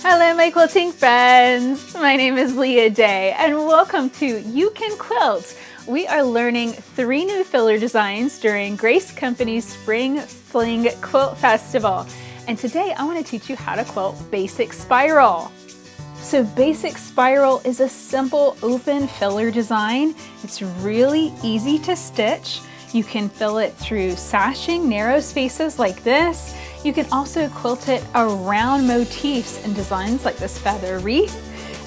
Hello my quilting friends! My name is Leah Day and welcome to You Can Quilt. We are learning 3 new filler designs during Grace Company's Spring Fling Quilt Festival. And today I want to teach you how to quilt Basic Spiral. So Basic Spiral is a simple open filler design. It's really easy to stitch. You can fill it through sashing narrow spaces like this. You can also quilt it around motifs and designs like this feather wreath.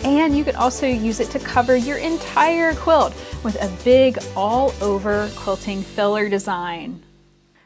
And you can also use it to cover your entire quilt with a big all-over quilting filler design.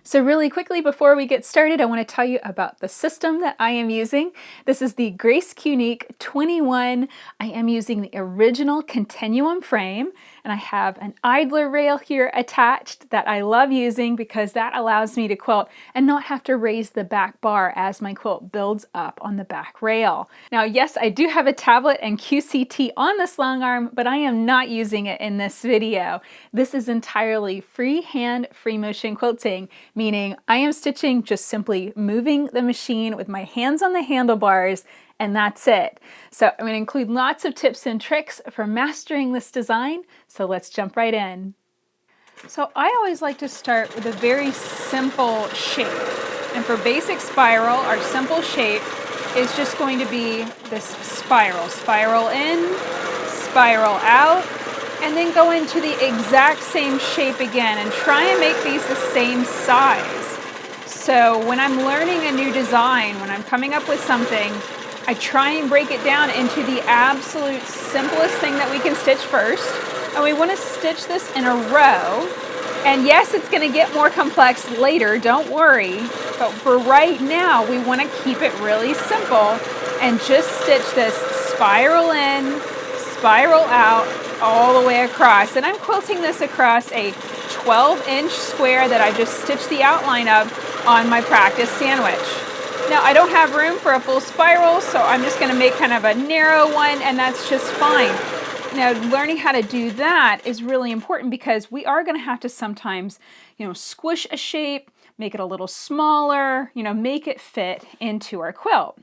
So really quickly before we get started, I want to tell you about the system that I am using. This is the Grace Unique 21. I am using the original continuum frame, and I have an idler rail here attached that I love using because that allows me to quilt and not have to raise the back bar as my quilt builds up on the back rail. Now, yes, I do have a tablet and QCT on this long arm, but I am not using it in this video. This is entirely freehand, free motion quilting, meaning I am stitching just simply moving the machine with my hands on the handlebars, and that's it. So I'm going to include lots of tips and tricks for mastering this design, so let's jump right in. So I always like to start with a very simple shape. And for Basic Spiral, our simple shape is just going to be this spiral. Spiral in, spiral out, and then go into the exact same shape again and try and make these the same size. So when I'm learning a new design, when I'm coming up with something, I try and break it down into the absolute simplest thing that we can stitch first. And we want to stitch this in a row. And yes, it's going to get more complex later, don't worry. But for right now, we want to keep it really simple and just stitch this spiral in, spiral out, all the way across. And I'm quilting this across a 12-inch square that I just stitched the outline of on my practice sandwich. Now I don't have room for a full spiral, so I'm just going to make kind of a narrow one, and that's just fine. Now learning how to do that is really important because we are going to have to sometimes, squish a shape, make it a little smaller, make it fit into our quilt.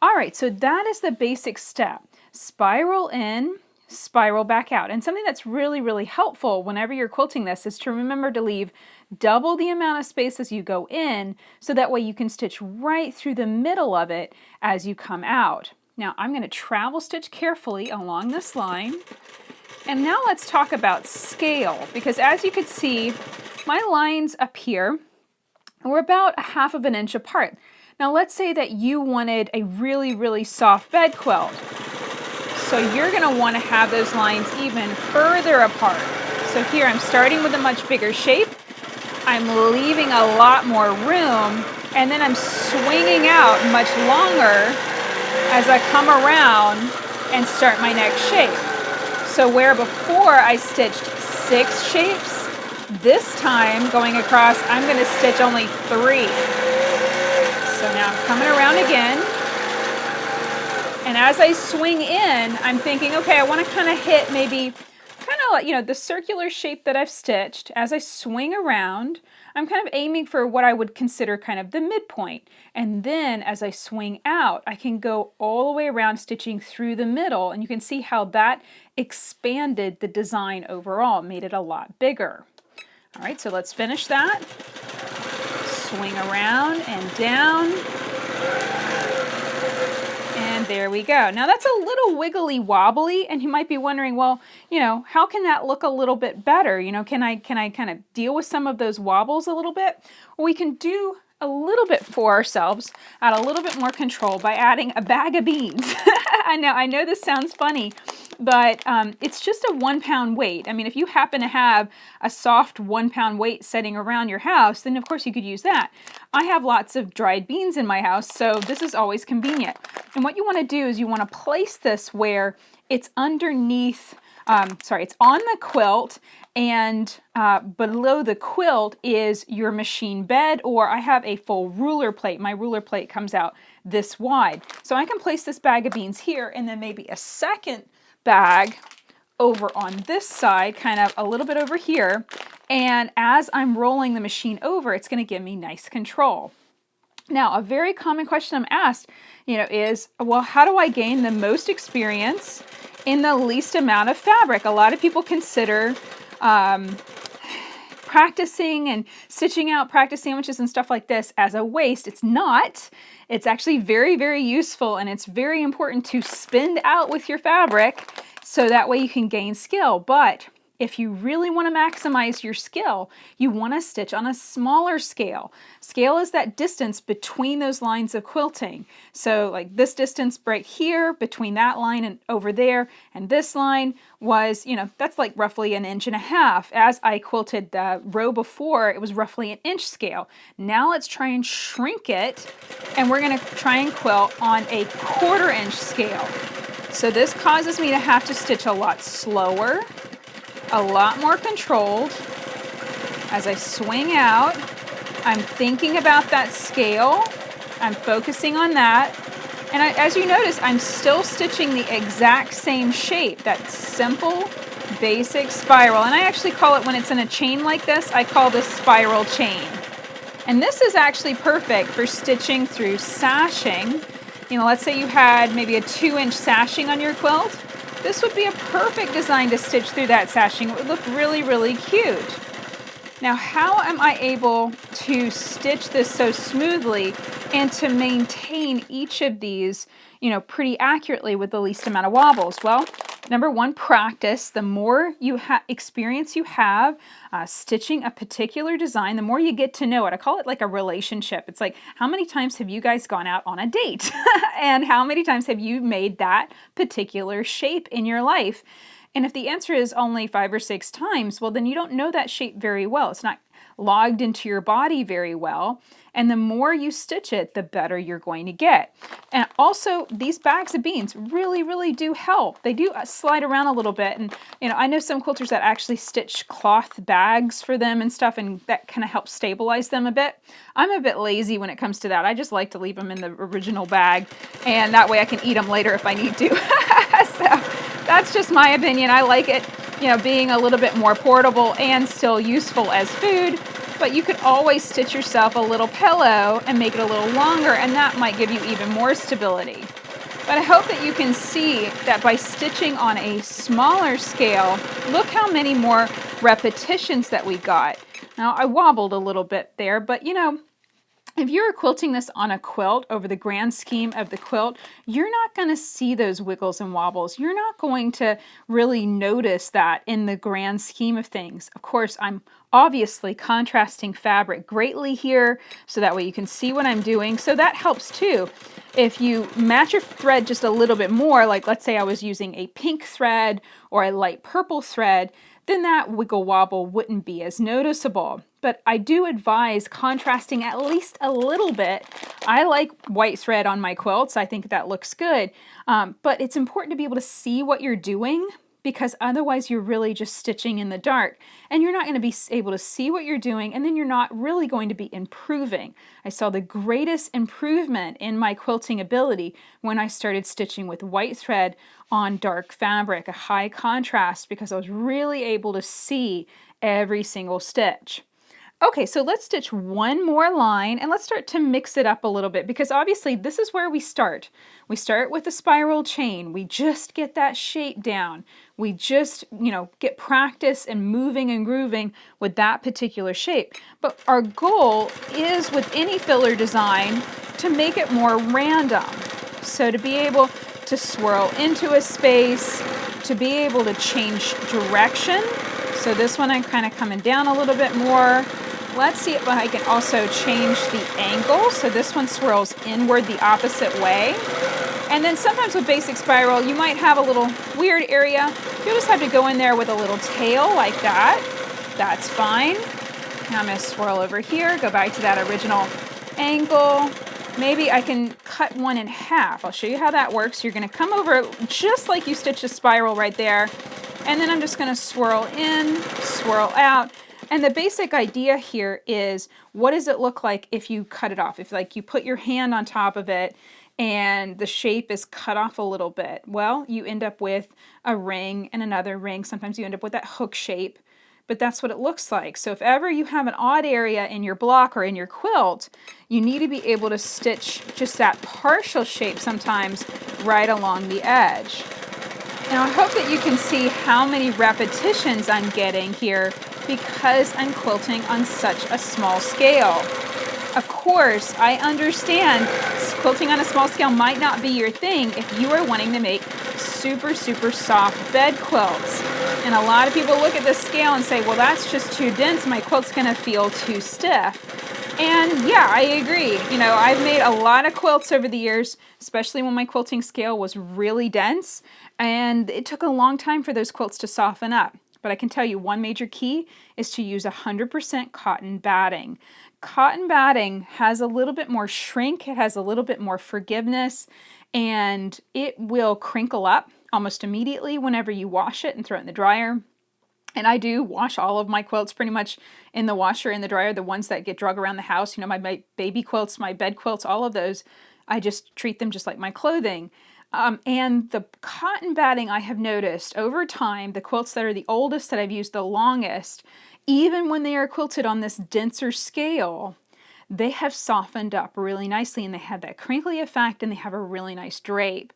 All right, so that is the basic step. Spiral in, spiral back out. And something that's really, really helpful whenever you're quilting this is to remember to leave double the amount of space as you go in, so that way you can stitch right through the middle of it as you come out. Now I'm going to travel stitch carefully along this line. And now let's talk about scale, because as you can see, my lines up here were about 1/2 inch apart. Now let's say that you wanted a really, really soft bed quilt. So you're going to want to have those lines even further apart. So here I'm starting with a much bigger shape. I'm leaving a lot more room, and then I'm swinging out much longer as I come around and start my next shape. So where before I stitched 6 shapes, this time going across, I'm going to stitch only 3. So now I'm coming around again. And as I swing in, I'm thinking, okay, I want to kind of hit maybe the circular shape that I've stitched. As I swing around, I'm kind of aiming for what I would consider kind of the midpoint. And then as I swing out, I can go all the way around stitching through the middle. And you can see how that expanded the design overall, made it a lot bigger. All right, so let's finish that. Swing around and down. And there we go. Now that's a little wiggly wobbly, and you might be wondering, well, how can that look a little bit better? Can I kind of deal with some of those wobbles a little bit? Well, we can do a little bit for ourselves, add a little bit more control by adding a bag of beans. I know this sounds funny, but it's just a 1 pound weight. I mean, if you happen to have a soft 1 pound weight sitting around your house, then of course you could use that. I have lots of dried beans in my house, so this is always convenient. And what you want to do is you want to place this where it's underneath, it's on the quilt, and below the quilt is your machine bed, or I have a full ruler plate. My ruler plate comes out this wide. So I can place this bag of beans here, and then maybe a second bag over on this side, kind of a little bit over here. And as I'm rolling the machine over, it's going to give me nice control. Now, a very common question I'm asked, is, well, how do I gain the most experience in the least amount of fabric? A lot of people consider practicing and stitching out practice sandwiches and stuff like this as a waste. It's not. It's actually very, very useful, and it's very important to spend out with your fabric so that way you can gain skill. But if you really want to maximize your skill, you want to stitch on a smaller scale. Scale is that distance between those lines of quilting. So like this distance right here between that line and over there, and this line was, that's like roughly 1.5 inches. As I quilted the row before, it was roughly 1 inch scale. Now let's try and shrink it, and we're going to try and quilt on a 1/4 inch scale. So this causes me to have to stitch a lot slower, a lot more controlled. As I swing out, I'm thinking about that scale. I'm focusing on that. And as you notice, I'm still stitching the exact same shape, that simple, basic spiral. And I actually call it, when it's in a chain like this, I call this spiral chain. And this is actually perfect for stitching through sashing. Let's say you had maybe a 2-inch sashing on your quilt. This would be a perfect design to stitch through that sashing. It would look really, really cute. Now, how am I able to stitch this so smoothly and to maintain each of these, pretty accurately with the least amount of wobbles? Well, number one, practice. The more experience you have stitching a particular design, the more you get to know it. I call it like a relationship. It's like, how many times have you guys gone out on a date? And how many times have you made that particular shape in your life? And if the answer is only 5 or 6 times, well, then you don't know that shape very well. It's not logged into your body very well. And the more you stitch it, the better you're going to get. And also, these bags of beans really, really do help. They do slide around a little bit. And, I know some quilters that actually stitch cloth bags for them and stuff, and that kind of helps stabilize them a bit. I'm a bit lazy when it comes to that. I just like to leave them in the original bag, and that way I can eat them later if I need to. So that's just my opinion. I like it, being a little bit more portable and still useful as food. But you could always stitch yourself a little pillow and make it a little longer, and that might give you even more stability. But I hope that you can see that by stitching on a smaller scale, look how many more repetitions that we got. Now, I wobbled a little bit there, but if you're quilting this on a quilt over the grand scheme of the quilt, you're not going to see those wiggles and wobbles. You're not going to really notice that in the grand scheme of things. Of course, I'm obviously contrasting fabric greatly here so that way you can see what I'm doing. So that helps too. If you match your thread just a little bit more, like let's say I was using a pink thread or a light purple thread, then that wiggle wobble wouldn't be as noticeable. But I do advise contrasting at least a little bit. I like white thread on my quilts. I think that looks good. But it's important to be able to see what you're doing, because otherwise you're really just stitching in the dark and you're not going to be able to see what you're doing, and then you're not really going to be improving. I saw the greatest improvement in my quilting ability when I started stitching with white thread on dark fabric, a high contrast, because I was really able to see every single stitch. Okay, so let's stitch one more line and let's start to mix it up a little bit, because obviously this is where we start. We start with a spiral chain. We just get that shape down. We just, get practice and moving and grooving with that particular shape. But our goal is, with any filler design, to make it more random. So to be able to swirl into a space, to be able to change direction. So this one I'm kind of coming down a little bit more. Let's see if I can also change the angle. So this one swirls inward the opposite way. And then sometimes with basic spiral, you might have a little weird area. You'll just have to go in there with a little tail like that. That's fine. Now I'm going to swirl over here, go back to that original angle. Maybe I can cut one in half. I'll show you how that works. You're going to come over just like you stitched a spiral right there. And then I'm just going to swirl in, swirl out. And the basic idea here is, what does it look like if you cut it off? If you put your hand on top of it and the shape is cut off a little bit, well, you end up with a ring and another ring. Sometimes you end up with that hook shape. but that's what it looks like. So if ever you have an odd area in your block or in your quilt, you need to be able to stitch just that partial shape sometimes right along the edge. Now I hope that you can see how many repetitions I'm getting here because I'm quilting on such a small scale. Of course, I understand quilting on a small scale might not be your thing if you are wanting to make super, super soft bed quilts. And a lot of people look at this scale and say, well, that's just too dense. My quilt's going to feel too stiff. And yeah, I agree. You know, I've made a lot of quilts over the years, especially when my quilting scale was really dense. And it took a long time for those quilts to soften up. But I can tell you one major key is to use 100% cotton batting. Cotton batting has a little bit more shrink, it has a little bit more forgiveness, and it will crinkle up almost immediately whenever you wash it and throw it in the dryer. And I do wash all of my quilts pretty much in the washer, in the dryer, the ones that get drug around the house, you know, my baby quilts, my bed quilts, all of those, I just treat them just like my clothing. And the cotton batting, I have noticed over time, the quilts that are the oldest that I've used the longest, even when they are quilted on this denser scale, they have softened up really nicely and they have that crinkly effect and they have a really nice drape.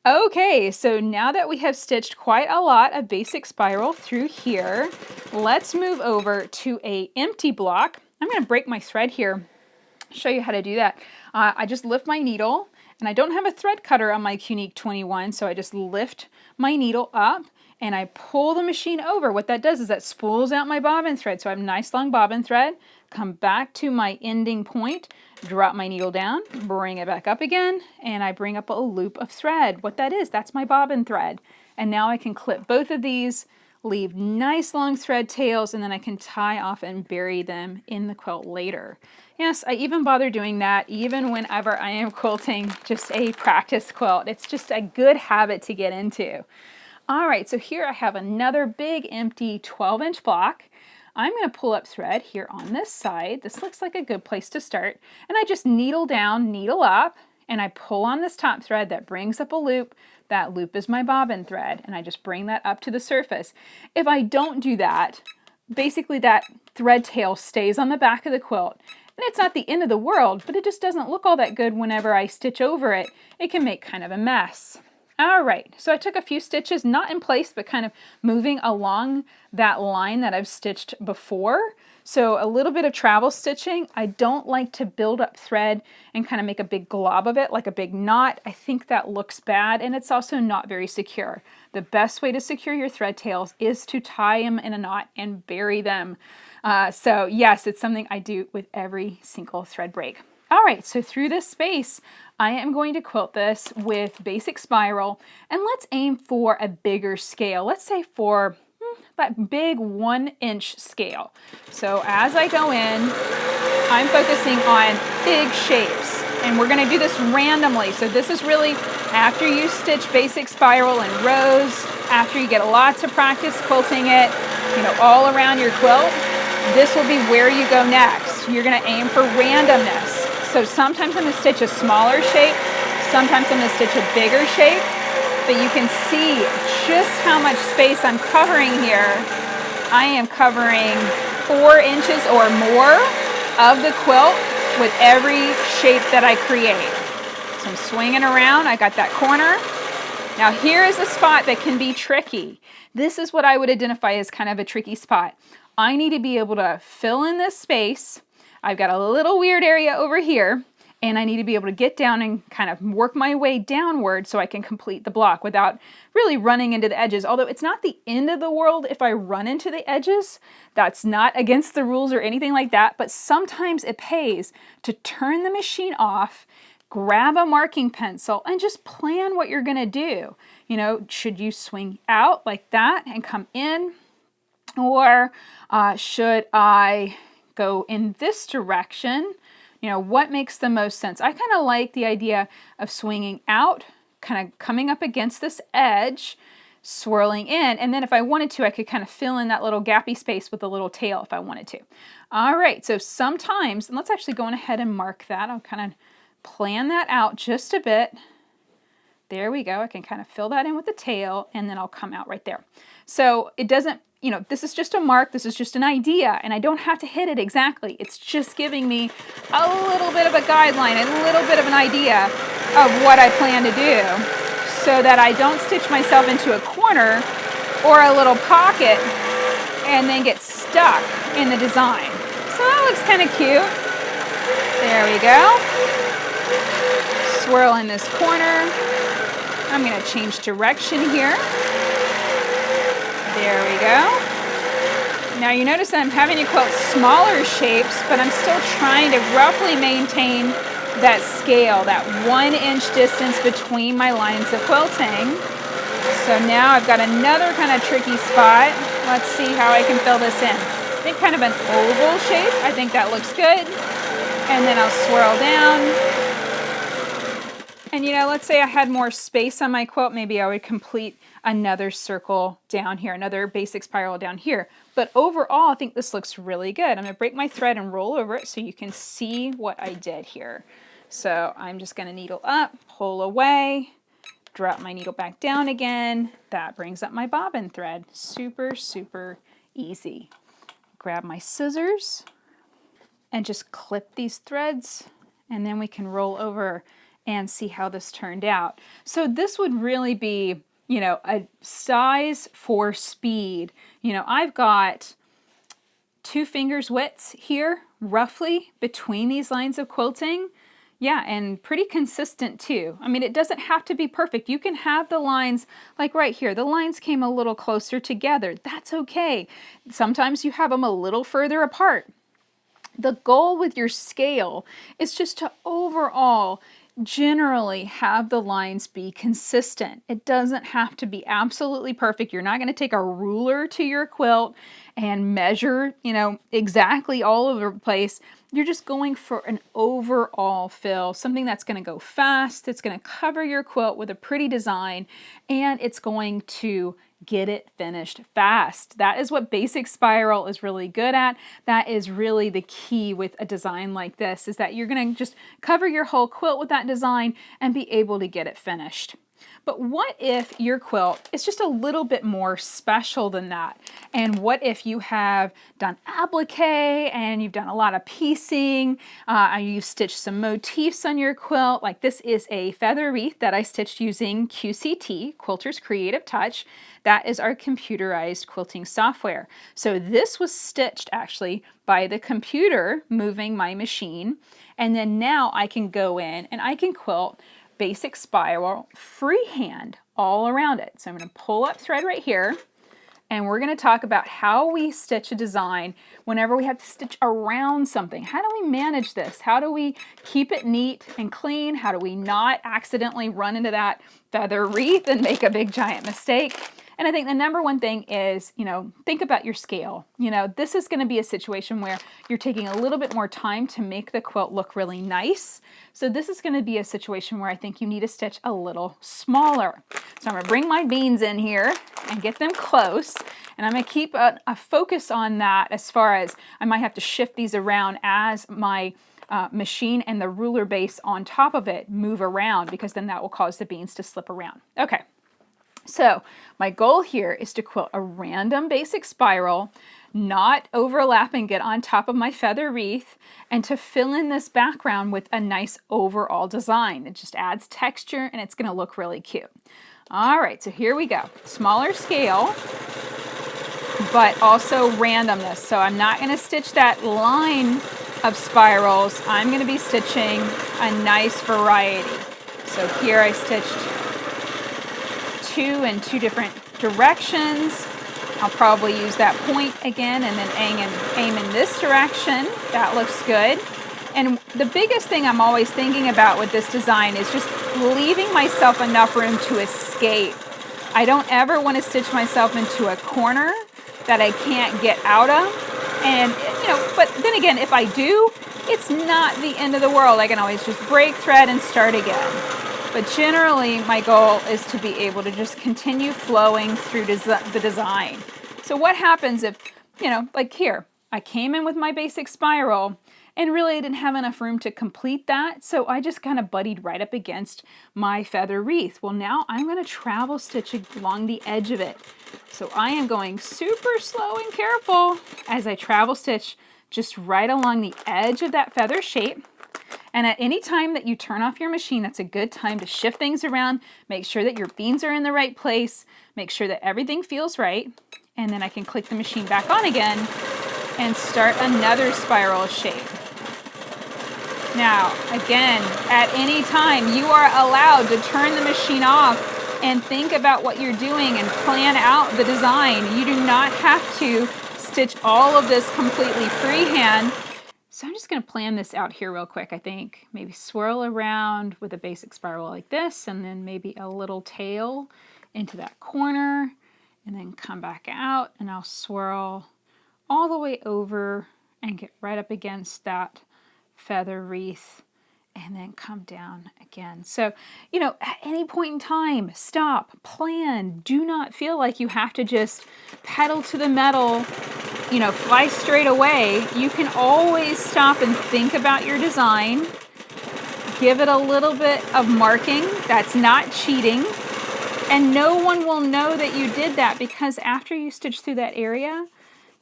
Okay, so now that we have stitched quite a lot of basic spiral through here, let's move over to an empty block. I'm going to break my thread here, show you how to do that. I just lift my needle, and I don't have a thread cutter on my Unique 21, so I just lift my needle up and I pull the machine over. What that does is that spools out my bobbin thread. So I have a nice long bobbin thread, come back to my ending point, drop my needle down, bring it back up again, and I bring up a loop of thread. What that is, that's my bobbin thread. And now I can clip both of these, leave nice long thread tails, and then I can tie off and bury them in the quilt later. Yes, I even bother doing that even whenever I am quilting just a practice quilt. It's just a good habit to get into. All right, so here I have another big empty 12-inch block. I'm going to pull up thread here on this side. This looks like a good place to start. And I just needle down, needle up, and I pull on this top thread that brings up a loop. That loop is my bobbin thread, and I just bring that up to the surface. If I don't do that, basically that thread tail stays on the back of the quilt. And it's not the end of the world, but it just doesn't look all that good whenever I stitch over it. It can make kind of a mess. All right, so I took a few stitches, not in place, but kind of moving along that line that I've stitched before. So a little bit of travel stitching. I don't like to build up thread and kind of make a big glob of it, like a big knot. I think that looks bad, and it's also not very secure. The best way to secure your thread tails is to tie them in a knot and bury them. So yes, it's something I do with every single thread break. All right, so through this space, I am going to quilt this with basic spiral, and let's aim for a bigger scale. Let's say for that big 1-inch scale. So as I go in, I'm focusing on big shapes, and we're gonna do this randomly. So this is really after you stitch basic spiral in rows, after you get lots of practice quilting it, you know, all around your quilt, this will be where you go next. You're gonna aim for randomness. So sometimes I'm going to stitch a smaller shape, sometimes I'm going to stitch a bigger shape, but you can see just how much space I'm covering here. I am covering 4 inches or more of the quilt with every shape that I create. So I'm swinging around, I got that corner. Now here is a spot that can be tricky. This is what I would identify as kind of a tricky spot. I need to be able to fill in this space. I've got a little weird area over here, and I need to be able to get down and kind of work my way downward so I can complete the block without really running into the edges. Although it's not the end of the world if I run into the edges. That's not against the rules or anything like that, but sometimes it pays to turn the machine off, grab a marking pencil, and just plan what you're gonna do. You know, should you swing out like that and come in? Or should I go in this direction? You know, what makes the most sense? I kind of like the idea of swinging out, kind of coming up against this edge, swirling in, and then if I wanted to, I could kind of fill in that little gappy space with a little tail if I wanted to. All right, so sometimes, and let's actually go on ahead and mark that. I'll kind of plan that out just a bit. There we go. I can kind of fill that in with the tail, and then I'll come out right there. So it doesn't, you know, this is just a mark, this is just an idea, and I don't have to hit it exactly. It's just giving me a little bit of a guideline, a little bit of an idea of what I plan to do so that I don't stitch myself into a corner or a little pocket and then get stuck in the design. So that looks kind of cute. There we go. Swirl in this corner. I'm going to change direction here. There we go. Now you notice that I'm having to quilt smaller shapes, but I'm still trying to roughly maintain that scale, that 1 inch distance between my lines of quilting. So now I've got another kind of tricky spot. Let's see how I can fill this in. I think kind of an oval shape. I think that looks good. And then I'll swirl down. And you know, let's say I had more space on my quilt, maybe I would complete another circle down here, another basic spiral down here. But overall, I think this looks really good. I'm gonna break my thread and roll over it so you can see what I did here. So I'm just gonna needle up, pull away, drop my needle back down again. That brings up my bobbin thread. Super, super easy. Grab my scissors and just clip these threads, and then we can roll over and see how this turned out. So this would really be, you know, a size for speed. You know, I've got 2 fingers widths here, roughly, between these lines of quilting. Yeah, and pretty consistent too. I mean, it doesn't have to be perfect. You can have the lines, like right here, the lines came a little closer together. That's okay. Sometimes you have them a little further apart. The goal with your scale is just to overall generally have the lines be consistent. It doesn't have to be absolutely perfect. You're not going to take a ruler to your quilt and measure, you know, exactly all over the place. You're just going for an overall fill, something that's going to go fast, it's going to cover your quilt with a pretty design, and it's going to get it finished fast. That is what basic spiral is really good at. That is really the key with a design like this, is that you're going to just cover your whole quilt with that design and be able to get it finished. But what if your quilt is just a little bit more special than that? And what if you have done applique and you've done a lot of piecing, you've stitched some motifs on your quilt, like this is a feather wreath that I stitched using QCT, Quilter's Creative Touch. That is our computerized quilting software. So this was stitched actually by the computer moving my machine. And then now I can go in and I can quilt basic spiral freehand all around it. So I'm going to pull up thread right here, and we're going to talk about how we stitch a design whenever we have to stitch around something. How do we manage this? How do we keep it neat and clean? How do we not accidentally run into that feather wreath and make a big giant mistake? And I think the number one thing is, you know, think about your scale. You know, this is going to be a situation where you're taking a little bit more time to make the quilt look really nice. So this is going to be a situation where I think you need to stitch a little smaller. So I'm going to bring my beans in here and get them close. And I'm going to keep a focus on that, as far as I might have to shift these around as my machine and the ruler base on top of it move around, because then that will cause the beans to slip around. Okay. So my goal here is to quilt a random basic spiral, not overlap and get on top of my feather wreath, and to fill in this background with a nice overall design. It just adds texture and it's going to look really cute. All right, so here we go. Smaller scale, but also randomness. So I'm not going to stitch that line of spirals. I'm going to be stitching a nice variety. So here I stitched 2 in 2 different directions. I'll probably use that point again and then aim in this direction. That looks good. And the biggest thing I'm always thinking about with this design is just leaving myself enough room to escape. I don't ever want to stitch myself into a corner that I can't get out of. And, you know, but then again, if I do, it's not the end of the world. I can always just break thread and start again. But generally, my goal is to be able to just continue flowing through the design. So what happens if, you know, like here, I came in with my basic spiral, And really I didn't have enough room to complete that, so I just kind of buddied right up against my feather wreath. Well, now I'm going to travel stitch along the edge of it. So I am going super slow and careful as I travel stitch just right along the edge of that feather shape. And at any time that you turn off your machine, that's a good time to shift things around, make sure that your beans are in the right place, make sure that everything feels right, and then I can click the machine back on again and start another spiral shape. Now, again, at any time, you are allowed to turn the machine off and think about what you're doing and plan out the design. You do not have to stitch all of this completely freehand. So I'm just going to plan this out here real quick. I think maybe swirl around with a basic spiral like this, and then maybe a little tail into that corner, and then come back out, and I'll swirl all the way over and get right up against that feather wreath, and then come down again. So, you know, at any point in time, stop, plan. Do not feel like you have to just pedal to the metal, you know, fly straight away. You can always stop and think about your design. Give it a little bit of marking. That's not cheating. And no one will know that you did that, because after you stitch through that area,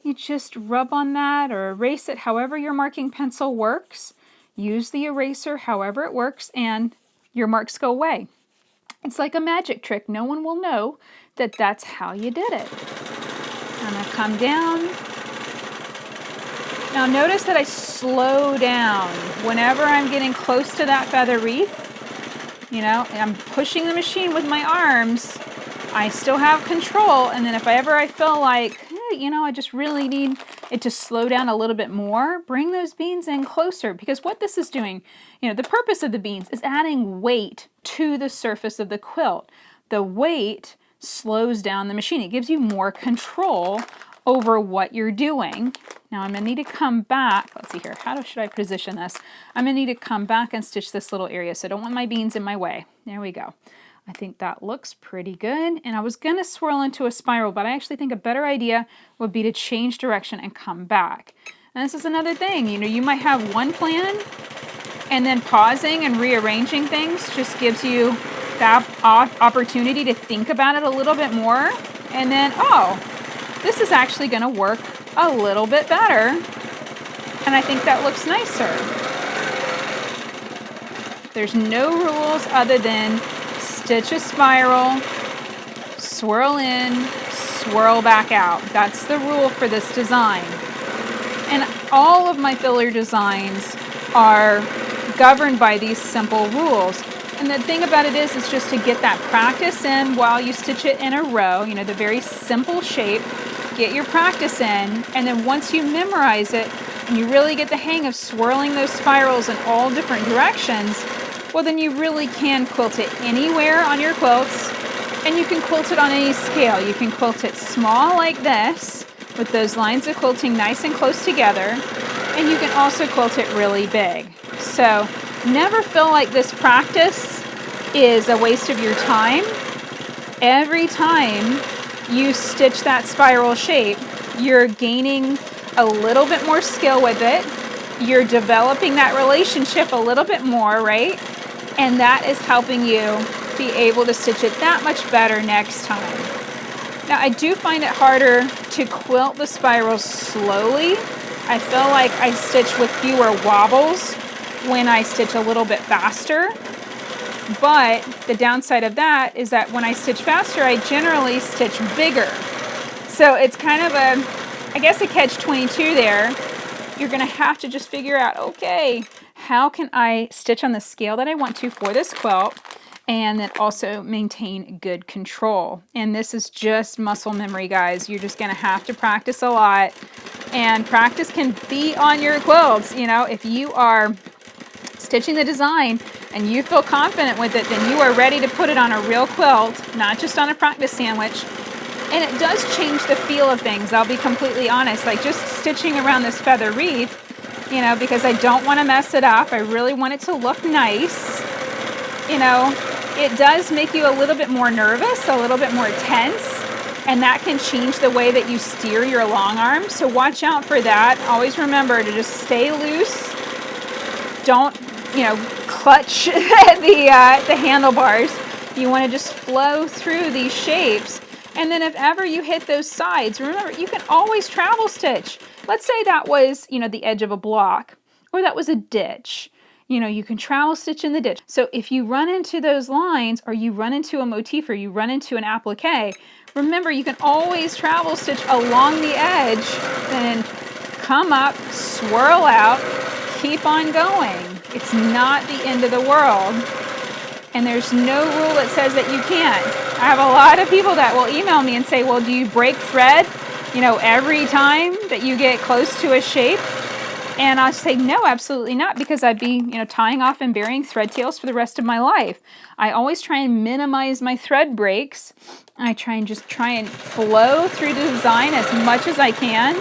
you just rub on that or erase it however your marking pencil works. Use the eraser however it works, and your marks go away. It's like a magic trick. No one will know that that's how you did it. I'm going to come down. Now notice that I slow down whenever I'm getting close to that feather wreath. You know, I'm pushing the machine with my arms. I still have control, and then if I feel like, you know, I just really need it to slow down a little bit more, bring those beans in closer, because what this is doing, you know, the purpose of the beans is adding weight to the surface of the quilt. The weight slows down the machine. It gives you more control over what you're doing. Now I'm going to need to come back. Let's see here. Should I position this? I'm going to need to come back and stitch this little area, so I don't want my beans in my way. There we go. I think that looks pretty good. And I was going to swirl into a spiral, but I actually think a better idea would be to change direction and come back. And this is another thing. You know, you might have one plan, and then pausing and rearranging things just gives you that opportunity to think about it a little bit more. And then, oh, this is actually going to work a little bit better. And I think that looks nicer. There's no rules other than stitch a spiral, swirl in, swirl back out. That's the rule for this design. And all of my filler designs are governed by these simple rules. And the thing about it is just to get that practice in while you stitch it in a row, you know, the very simple shape, get your practice in, and then once you memorize it and you really get the hang of swirling those spirals in all different directions, well, then you really can quilt it anywhere on your quilts, and you can quilt it on any scale. You can quilt it small like this, with those lines of quilting nice and close together, and you can also quilt it really big. So never feel like this practice is a waste of your time. Every time you stitch that spiral shape, you're gaining a little bit more skill with it. You're developing that relationship a little bit more, right? And that is helping you be able to stitch it that much better next time. Now, I do find it harder to quilt the spirals slowly. I feel like I stitch with fewer wobbles when I stitch a little bit faster. But the downside of that is that when I stitch faster, I generally stitch bigger. So it's kind of I guess a catch-22 there. You're going to have to just figure out, okay, how can I stitch on the scale that I want to for this quilt, and then also maintain good control. And this is just muscle memory, guys. You're just going to have to practice a lot, and practice can be on your quilts. You know, if you are stitching the design and you feel confident with it, then you are ready to put it on a real quilt, not just on a practice sandwich. And it does change the feel of things, I'll be completely honest. Like just stitching around this feather wreath, you know, because I don't want to mess it up. I really want it to look nice. You know, it does make you a little bit more nervous, a little bit more tense, and that can change the way that you steer your long arm. So watch out for that. Always remember to just stay loose don't, clutch the handlebars. You want to just flow through these shapes. And then if ever you hit those sides, remember, you can always travel stitch. Let's say that was, the edge of a block, or that was a ditch. You can travel stitch in the ditch. So if you run into those lines, or you run into a motif, or you run into an applique, remember, you can always travel stitch along the edge, then come up, swirl out, keep on going. It's not the end of the world. And there's no rule that says that you can't. I have a lot of people that will email me and say, well, do you break thread, every time that you get close to a shape? And I say, no, absolutely not, because I'd be, tying off and burying thread tails for the rest of my life. I always try and minimize my thread breaks. I try and flow through the design as much as I can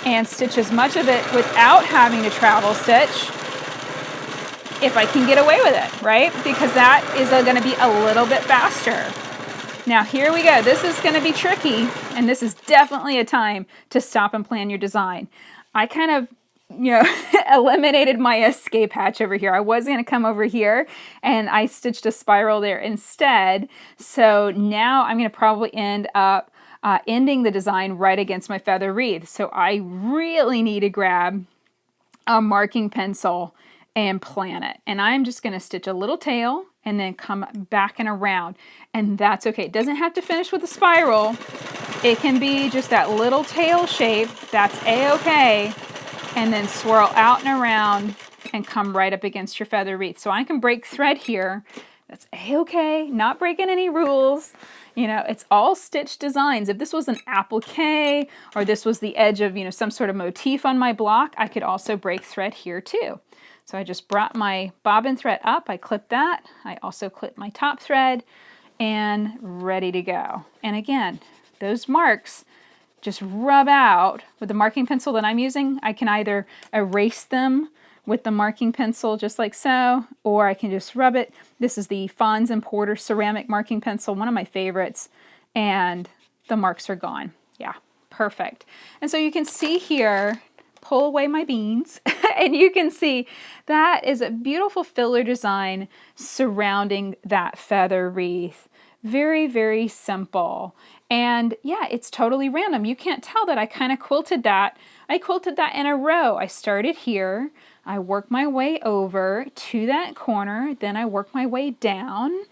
and stitch as much of it without having to travel stitch, if I can get away with it, right? Because that is going to be a little bit faster. Now here we go. This is going to be tricky, and this is definitely a time to stop and plan your design. I kind of, eliminated my escape hatch over here. I was going to come over here, and I stitched a spiral there instead. So now I'm going to probably end up ending the design right against my feather wreath. So I really need to grab a marking pencil and plan it. And I'm just going to stitch a little tail and then come back and around. And that's okay. It doesn't have to finish with a spiral. It can be just that little tail shape. That's a-okay. And then swirl out and around and come right up against your feather wreath. So I can break thread here. That's a-okay. Not breaking any rules. It's all stitch designs. If this was an applique, or this was the edge of, some sort of motif on my block, I could also break thread here too. So I just brought my bobbin thread up, I clipped that, I also clipped my top thread, and ready to go. And again, those marks just rub out with the marking pencil that I'm using. I can either erase them with the marking pencil just like so, or I can just rub it. This is the Fons and Porter ceramic marking pencil, one of my favorites, and the marks are gone. Yeah, perfect. And so you can see here, pull away my beans, and you can see that is a beautiful filler design surrounding that feather wreath. Very, very simple. And yeah, it's totally random. You can't tell that I kind of quilted that. I quilted that in a row. I started here, I worked my way over to that corner, then I worked my way down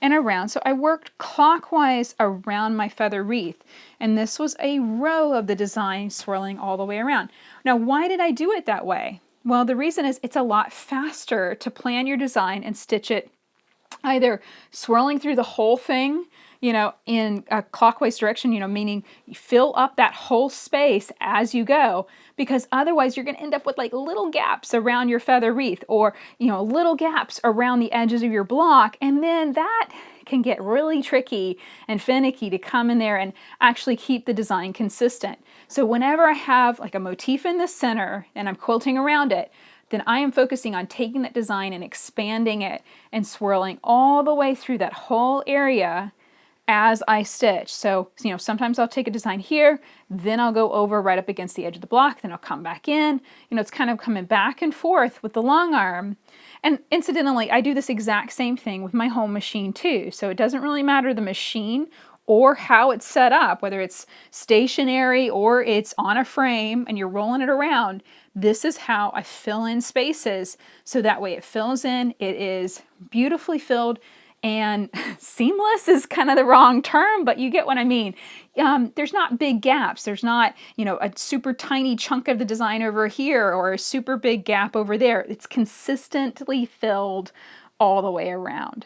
and around. So I worked clockwise around my feather wreath. And this was a row of the design swirling all the way around. Now, why did I do it that way? Well, the reason is it's a lot faster to plan your design and stitch it either swirling through the whole thing, in a clockwise direction, meaning you fill up that whole space as you go, because otherwise you're going to end up with like little gaps around your feather wreath, or, little gaps around the edges of your block. And then that can get really tricky and finicky to come in there and actually keep the design consistent. So whenever I have like a motif in the center and I'm quilting around it, then I am focusing on taking that design and expanding it and swirling all the way through that whole area as I stitch. So, sometimes I'll take a design here, then I'll go over right up against the edge of the block, then I'll come back in. It's kind of coming back and forth with the long arm. And incidentally, I do this exact same thing with my home machine too. So it doesn't really matter the machine or how it's set up, whether it's stationary or it's on a frame and you're rolling it around. This is how I fill in spaces. So that way it fills in, it is beautifully filled. And seamless is kind of the wrong term, but you get what I mean. There's not big gaps. There's not, a super tiny chunk of the design over here or a super big gap over there. It's consistently filled all the way around.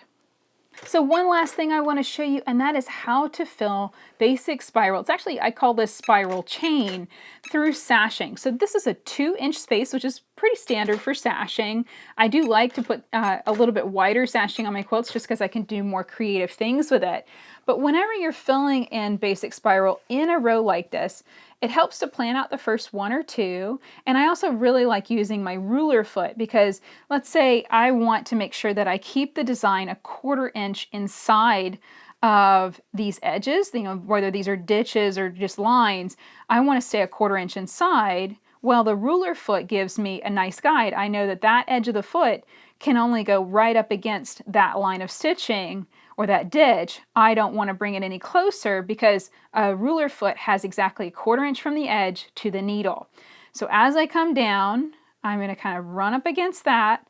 So one last thing I want to show you, and that is how to fill basic spiral. It's actually, I call this spiral chain through sashing. So this is a 2-inch space, which is pretty standard for sashing. I do like to put a little bit wider sashing on my quilts just because I can do more creative things with it. But whenever you're filling in basic spiral in a row like this, it helps to plan out the first 1 or 2. And I also really like using my ruler foot because let's say I want to make sure that I keep the design a 1/4 inch inside of these edges, whether these are ditches or just lines. I want to stay a 1/4 inch inside. Well, the ruler foot gives me a nice guide. I know that that edge of the foot can only go right up against that line of stitching or that ditch. I don't want to bring it any closer because a ruler foot has exactly 1/4 inch from the edge to the needle. So as I come down, I'm going to kind of run up against that,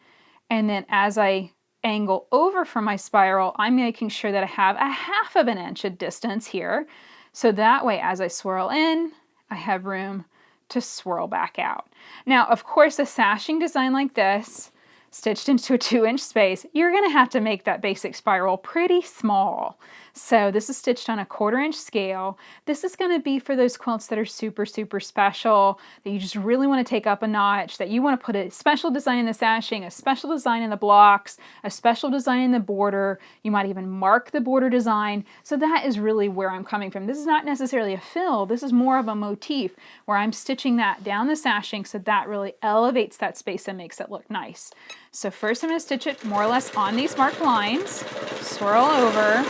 and then as I angle over from my spiral, I'm making sure that I have a 1/2 of an inch of distance here. So that way, as I swirl in, I have room to swirl back out. Now, of course, a sashing design like this, stitched into a 2-inch space, you're going to have to make that basic spiral pretty small. So this is stitched on a 1/4 inch scale. This is going to be for those quilts that are super, super special, that you just really want to take up a notch, that you want to put a special design in the sashing, a special design in the blocks, a special design in the border. You might even mark the border design. So that is really where I'm coming from. This is not necessarily a fill. This is more of a motif where I'm stitching that down the sashing so that really elevates that space and makes it look nice. So first I'm going to stitch it more or less on these marked lines, swirl over.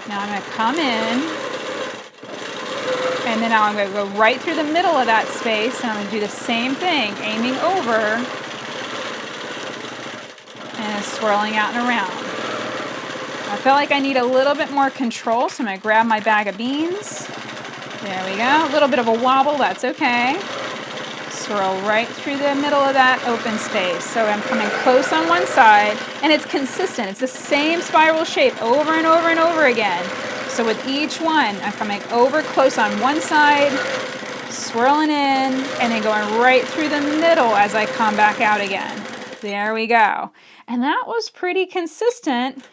Now I'm going to come in, and then now I'm going to go right through the middle of that space, and I'm going to do the same thing, aiming over and swirling out and around. I feel like I need a little bit more control, so I'm going to grab my bag of beans. There we go. A little bit of a wobble, that's okay. Swirl right through the middle of that open space. So I'm coming close on one side, and it's consistent. It's the same spiral shape over and over and over again. So with each one, I'm coming over close on one side, swirling in, and then going right through the middle as I come back out again. There we go. And that was pretty consistent.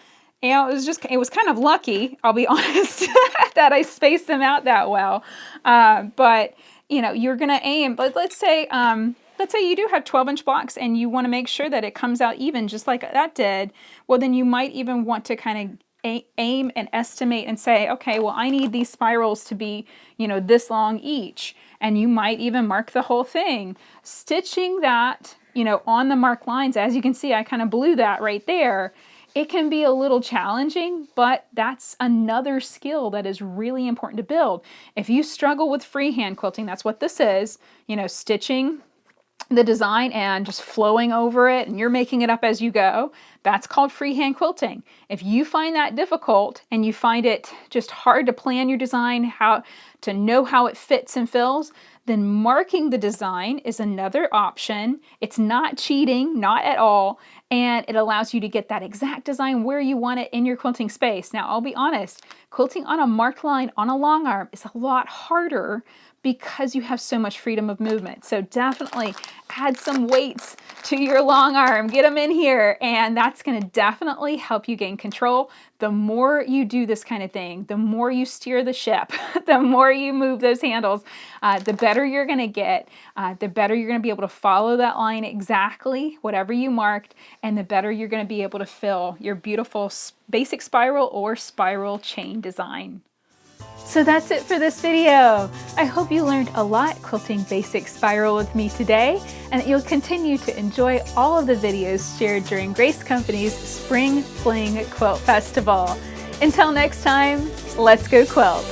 You know, it was kind of lucky, I'll be honest, that I spaced them out that well. But you know, you're going to aim, but let's say you do have 12-inch blocks and you want to make sure that it comes out even just like that did. Well, then you might even want to kind of aim and estimate and say, okay, well, I need these spirals to be, you know, this long each. And you might even mark the whole thing. Stitching that, you know, on the marked lines, as you can see, I kind of blew that right there. It can be a little challenging, but that's another skill that is really important to build. If you struggle with freehand quilting, that's what this is, you know, stitching the design and just flowing over it and you're making it up as you go, that's called freehand quilting. If you find that difficult and you find it just hard to plan your design, how to know how it fits and fills, then marking the design is another option. It's not cheating, not at all, and it allows you to get that exact design where you want it in your quilting space. Now, I'll be honest, quilting on a marked line on a long arm is a lot harder because you have so much freedom of movement. So definitely add some weights to your long arm, get them in here, and that's going to definitely help you gain control. The more you do this kind of thing, the more you steer the ship, the more you move those handles, the better you're going to get, the better you're going to be able to follow that line exactly, whatever you marked, and the better you're going to be able to fill your beautiful basic spiral or spiral chain design. So that's it for this video. I hope you learned a lot quilting basic spiral with me today, and that you'll continue to enjoy all of the videos shared during Grace Company's Spring Fling Quilt Festival. Until next time, let's go quilt.